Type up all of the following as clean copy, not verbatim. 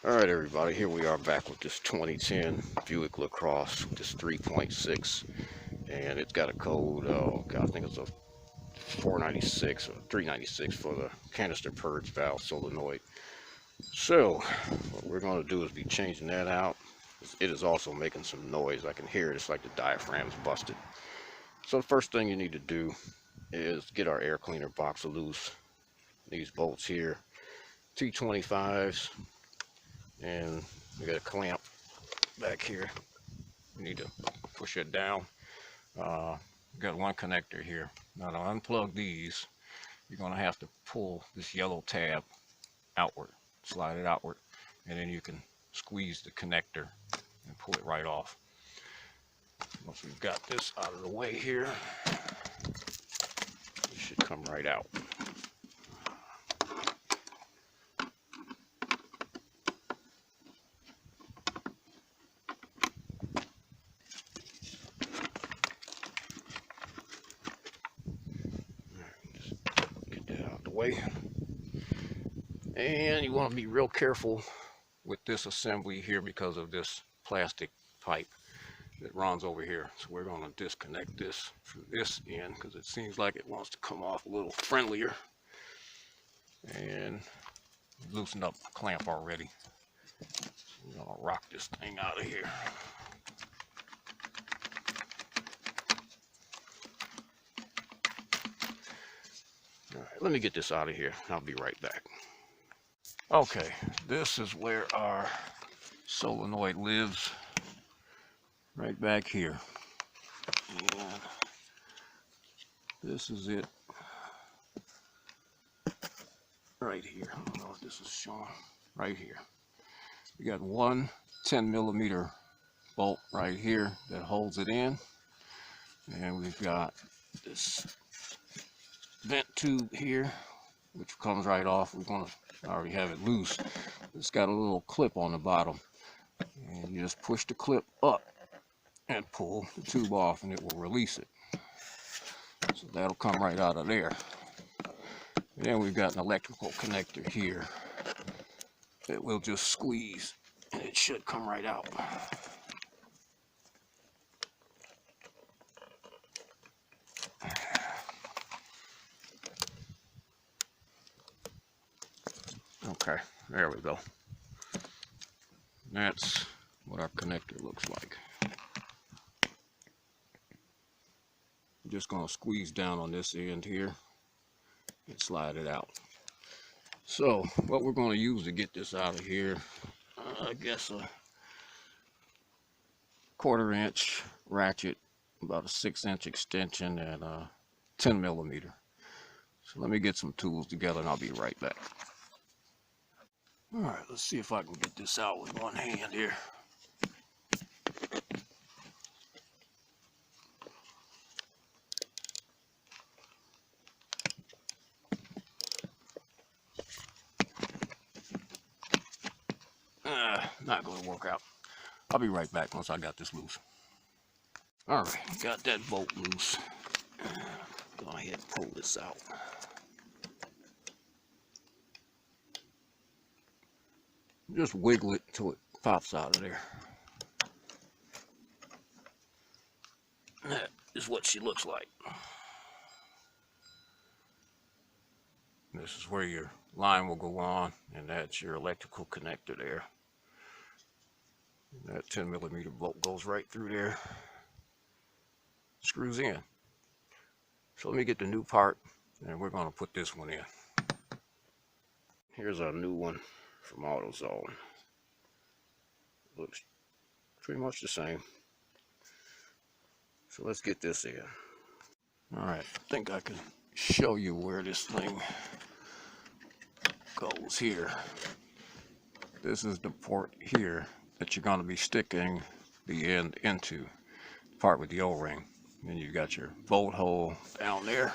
Alright everybody, here we are back with this 2010 Buick Lacrosse with this 3.6, and it's got a code, oh god, I think it's a 496 or 396 for the canister purge valve solenoid. So what we're going to do is be changing that out. It is also making some noise. I can hear it. It's like the diaphragm's busted. So the first thing you need to do is get our air cleaner box loose. These bolts here, T25s, and we got a clamp back here. We need to push it down. Got one connector here. Now to unplug these, you're going to have to pull this yellow tab outward, slide it outward, and then you can squeeze the connector and pull it right off. Once we've got this out of the way here, it should come right out. Just get that out of the way. And you want to be real careful with this assembly here because of this plastic pipe that runs over here. So we're going to disconnect this from this end because it seems like it wants to come off a little friendlier, and loosen up the clamp already. So we're going to rock this thing out of here. All right, let me get this out of here. I'll be right back. Okay, this is where our solenoid lives, right back here. And this is it right here. I don't know if this is showing. Right here. We got one 10mm bolt right here that holds it in. And we've got this vent tube here, which comes right off. We're going to already have it loose. It's got a little clip on the bottom. And you just push the clip up and pull the tube off, and it will release it. So that'll come right out of there. And then we've got an electrical connector here that we'll just squeeze, and it should come right out. Okay, there we go. That's what our connector looks like. I'm just going to squeeze down on this end here and slide it out. So what we're going to use to get this out of here, I guess a 1/4" ratchet, about a 6" extension, and a 10mm. So let me get some tools together and I'll be right back. All right, let's see if I can get this out with one hand here. Not going to work out. I'll be right back once I got this loose. All right, got that bolt loose. Go ahead and pull this out. Just wiggle it until it pops out of there. That is what she looks like. This is where your line will go on, and that's your electrical connector there. And that 10mm bolt goes right through there, screws in. So let me get the new part, and we're going to put this one in. Here's our new one from AutoZone. Looks pretty much the same. So let's get this in. All right, I think I can show you where this thing goes here. This is the port here that you're going to be sticking the end into, the part with the O-ring. Then you've got your bolt hole down there.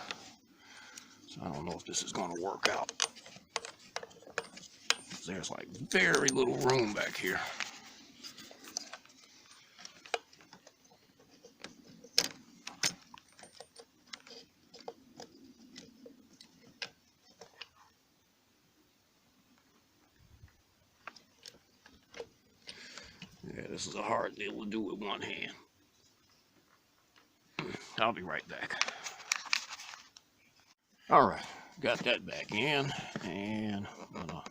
So I don't know if this is going to work out. There's like very little room back here. Yeah, this is a hard deal to do with one hand. I'll be right back. All right, got that back in, and I'm gonna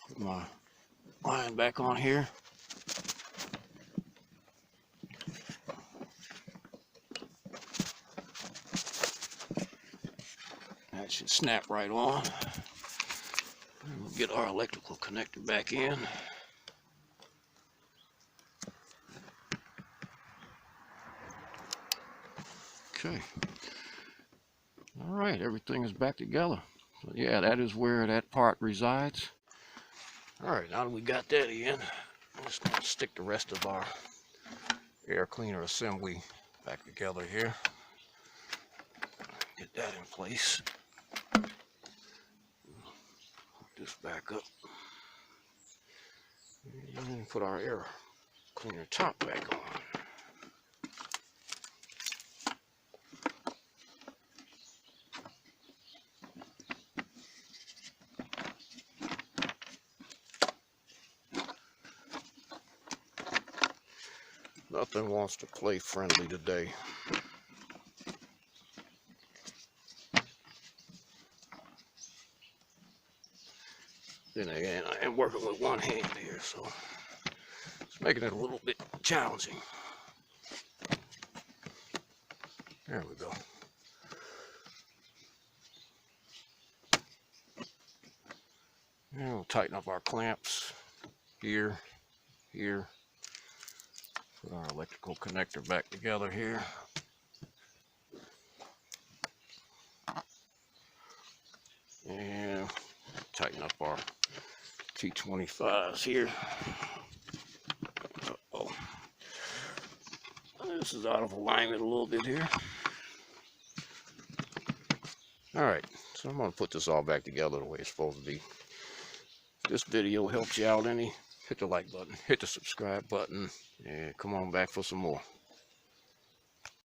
put my line back on here. That should snap right on. And we'll get our electrical connector back in. Okay. All right, everything is back together. So yeah, that is where that part resides. All right, now that we got that in, I'm just gonna stick the rest of our air cleaner assembly back together here. Get that in place. Hook this back up. And put our air cleaner top back on. Nothing wants to play friendly today. Then again, I am working with one hand here, so it's making it a little bit challenging. There we go. And we'll tighten up our clamps here, here. Put our electrical connector back together here. And tighten up our T25s here. Uh-oh. This is out of alignment a little bit here. Alright, so I'm going to put this all back together the way it's supposed to be. If this video helps you out any, hit the like button, hit the subscribe button, and come on back for some more.